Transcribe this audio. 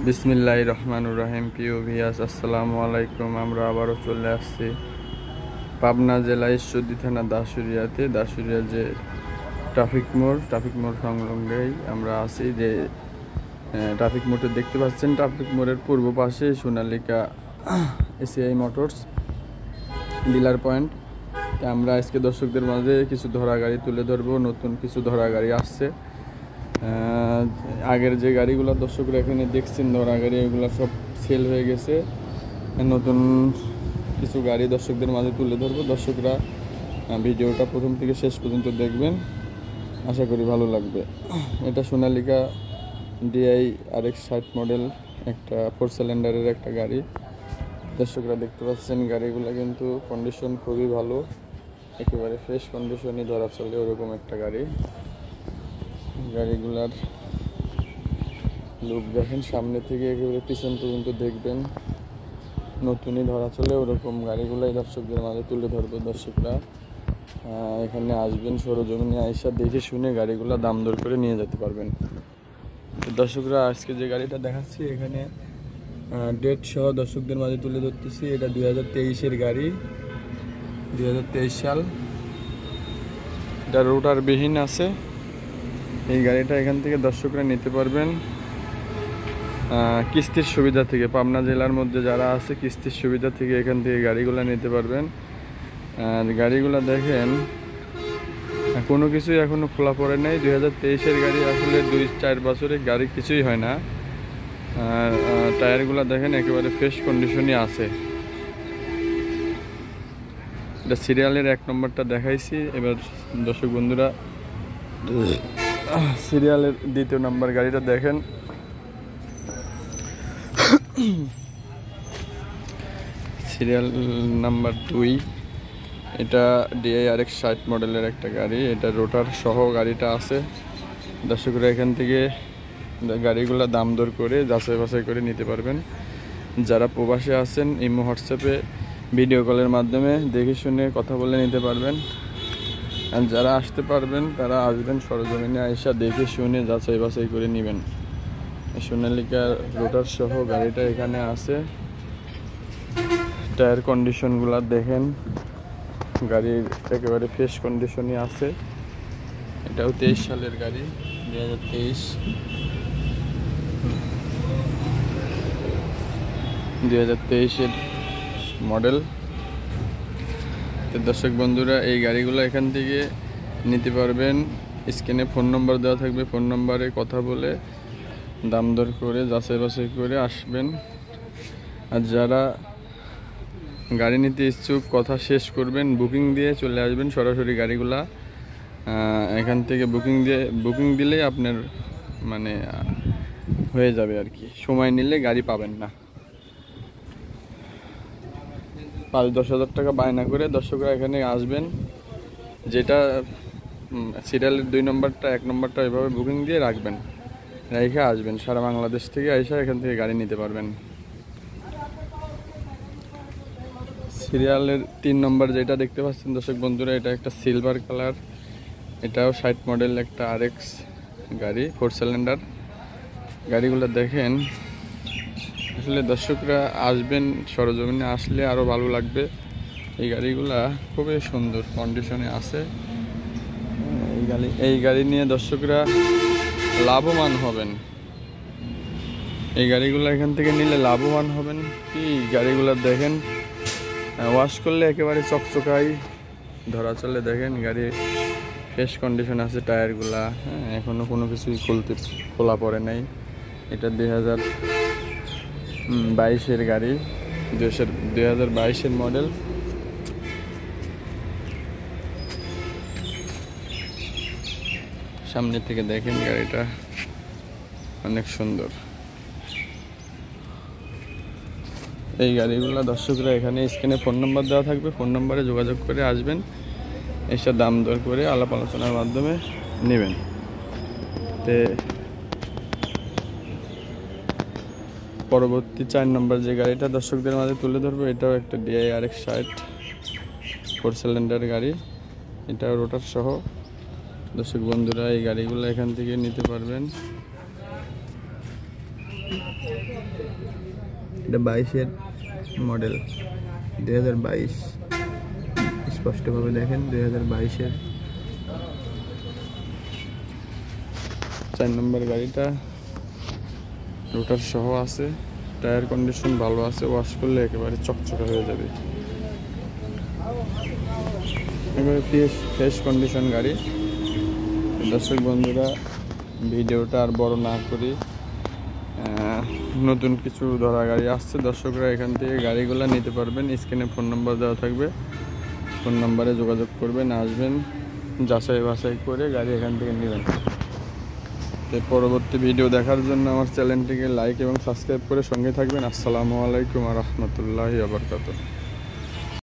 বিসমিল্লাহির রহমানির রহিম। প্রিয় ভিউয়ার্স, আসসালামু আলাইকুম। আমরা আবারও চলে আসছি পাবনা জেলা ঈশ্বরদী থানা দাসুরিয়াতে। দাসুরিয়া যে ট্রাফিক মোড় সংলগ্নেই আমরা আছি। যে ট্রাফিক মোড়ে দেখতে পাচ্ছেন, ট্রাফিক মোড়ের পূর্ব পাশে Sonalika ACI motors dealer point. আমরা আজকে দর্শকদের মাঝে কিছু ধরা গাড়ি তুলে ধরবো। নতুন কিছু ধরা গাড়ি আসছে। আগের যে গাড়িগুলো দর্শকরা এখানে দেখছেন ধরা গাড়ি, এগুলো সব সেল হয়ে গেছে। নতুন কিছু গাড়ি দর্শকদের মাঝে তুলে ধরবো। দর্শকরা ভিডিওটা প্রথম থেকে শেষ পর্যন্ত দেখবেন, আশা করি ভালো লাগবে। এটা সোনালিকা DI RX 60 মডেল, একটা 4 সিলিন্ডারের একটা গাড়ি। দর্শকরা দেখতে পাচ্ছেন গাড়িগুলো কিন্তু কন্ডিশন খুবই ভালো, একেবারে ফ্রেশ কন্ডিশনই ধরা চলে ওরকম একটা গাড়ি। গাড়িগুলার লুক দেখেন, সামনে থেকে একেবারে পিছন পর্যন্ত দেখবেন নতুনই ধরা চলে ওরকম গাড়িগুলাই দর্শকদের মাঝে তুলে ধরবো। দর্শকরা এখানে আসবেন, সরজমিনে আইসা দেখে শুনে গাড়িগুলো দাম দর করে নিয়ে যেতে পারবেন। দর্শকরা আজকে যে গাড়িটা দেখাচ্ছি এখানে ডেট সহ দর্শকদের মাঝে তুলে ধরতেছি। এটা 2023-এর গাড়ি, 2023 সাল। এটা রোটারবিহীন আছে। এই গাড়িটা এখান থেকে দর্শকরা নিতে পারবেন কিস্তির সুবিধা থেকে। পাবনা জেলার মধ্যে যারা আছে কিস্তির সুবিধা থেকে এখান থেকে গাড়িগুলো নিতে পারবেন। আর গাড়িগুলো দেখেন কোনো কিছুই এখনও খোলা পড়ে নাই। 2023-এর গাড়ি, আসলে 2-4 বছরের গাড়ি কিছুই হয় না। আর টায়ারগুলো দেখেন একেবারে ফ্রেশ কন্ডিশনই আছে। এটা সিরিয়ালের 1 নম্বরটা দেখাইছি। এবার দর্শক বন্ধুরা সিরিয়ালের 2 নম্বর গাড়িটা দেখেন। সিরিয়াল নাম্বার 2, এটা DI RX 60 মডেলের একটা গাড়ি। এটা রোটার সহ গাড়িটা আছে। দর্শকরা এখান থেকে গাড়িগুলো দাম দর করে যাচাই বাছাই করে নিতে পারবেন। যারা প্রবাসে আছেন ইমো হোয়াটসঅ্যাপে ভিডিও কলের মাধ্যমে দেখে শুনে কথা বলে নিতে পারবেন। আর যারা আসতে পারবেন তারা আসবেন, সরজমিনে আইসা দেখে শুনে যাচাই বাছাই করে নেবেন। সোনালিকার রোটার সহ গাড়িটা এখানে আছে। টায়ার কন্ডিশনগুলো দেখেন, গাড়ির একেবারে ফ্রেশ কন্ডিশনই আছে। এটাও 23 সালের গাড়ি, 2023-এর মডেল। তো দর্শক বন্ধুরা এই গাড়িগুলো এখান থেকে নিতে পারবেন। স্ক্রিনে ফোন নম্বর দেওয়া থাকবে, ফোন নম্বরে কথা বলে দাম দর করে যাচাই বাছাই করে আসবেন। আর যারা গাড়ি নিতে ইচ্ছুক কথা শেষ করবেন, বুকিং দিয়ে চলে আসবেন সরাসরি। গাড়িগুলা এখান থেকে বুকিং দিলেই আপনার মানে হয়ে যাবে আর কি। সময় নিলে গাড়ি পাবেন না। 5-10 হাজার টাকা বায়না করে দর্শকরা এখানে আসবেন। যেটা সিরিয়ালের 2 নম্বরটা 1 নম্বরটা এভাবে বুকিং দিয়ে রাখবেন, রেখে আসবেন। সারা বাংলাদেশ থেকে আইসা এখান থেকে গাড়ি নিতে পারবেন। সিরিয়ালের 3 নম্বর যেটা দেখতে পাচ্ছেন দর্শক বন্ধুরা, এটা একটা সিলভার কালার। এটাও 60 মডেল একটা RX গাড়ি, 4 সিলিন্ডার। গাড়িগুলো দেখেন, আসলে দর্শকরা আসবেন, সরজমিনে আসলে আরও ভালো লাগবে। এই গাড়িগুলা খুবই সুন্দর কন্ডিশনে আছে। এই গাড়ি নিয়ে দর্শকরা লাভবান হবেন। এই গাড়িগুলো এখান থেকে নিলে লাভবান হবেন। কি গাড়িগুলো দেখেন, ওয়াশ করলে একেবারে চকচকাই ধরা চলে। দেখেন গাড়ি ফ্রেশ কন্ডিশন আছে। টায়ারগুলা এখনও কোনো কিছুই খোলা পড়ে নাই। এটা 2022-এর গাড়ি, 2022-এর মডেল। সামনে থেকে দেখেন গাড়িটা অনেক সুন্দর। এই গাড়িগুলো দর্শকরা এখানে স্ক্রিনে ফোন নম্বর দেওয়া থাকবে, ফোন নম্বরে যোগাযোগ করে আসবেন, এসে দাম দর করে আলাপ আলোচনার মাধ্যমে নেবেন। পরবর্তী 4 নম্বর যে গাড়িটা দর্শকদের মাঝে তুলে ধরবো, এটাও একটা DI RX 60 4 সিলিন্ডার গাড়ি। এটা রোটার সহ। দর্শক বন্ধুরা এই গাড়িগুলো এখান থেকে নিতে পারবেন। এটা 22-এর মডেল, 2022 স্পষ্টভাবে দেখেন 2022-এর 4 নম্বর গাড়িটা রোটার সহ আছে, টায়ার কন্ডিশন ভালো আছে, ওয়াশ করলে একেবারে চকচকে হয়ে যাবে, একেবারে ফ্রেশ কন্ডিশন গাড়ি। দর্শক বন্ধুরা, ভিডিওটা আর বড় না করি, নতুন কিছু ধরা গাড়ি আসছে, দর্শকরা এখান থেকে গাড়িগুলো নিতে পারবেন। স্ক্রিনে ফোন নাম্বার দেওয়া থাকবে, ফোন নাম্বারে যোগাযোগ করবেন, আসবেন, যাচাই বাছাই করে গাড়ি এখান থেকে নেবেন। পরবর্তী ভিডিও দেখার জন্য আমার চ্যানেলটিকে লাইক এবং সাবস্ক্রাইব করে সঙ্গে থাকবেন। আসসালামু আলাইকুম ওয়া রাহমাতুল্লাহি ওয়া বারাকাতুহু।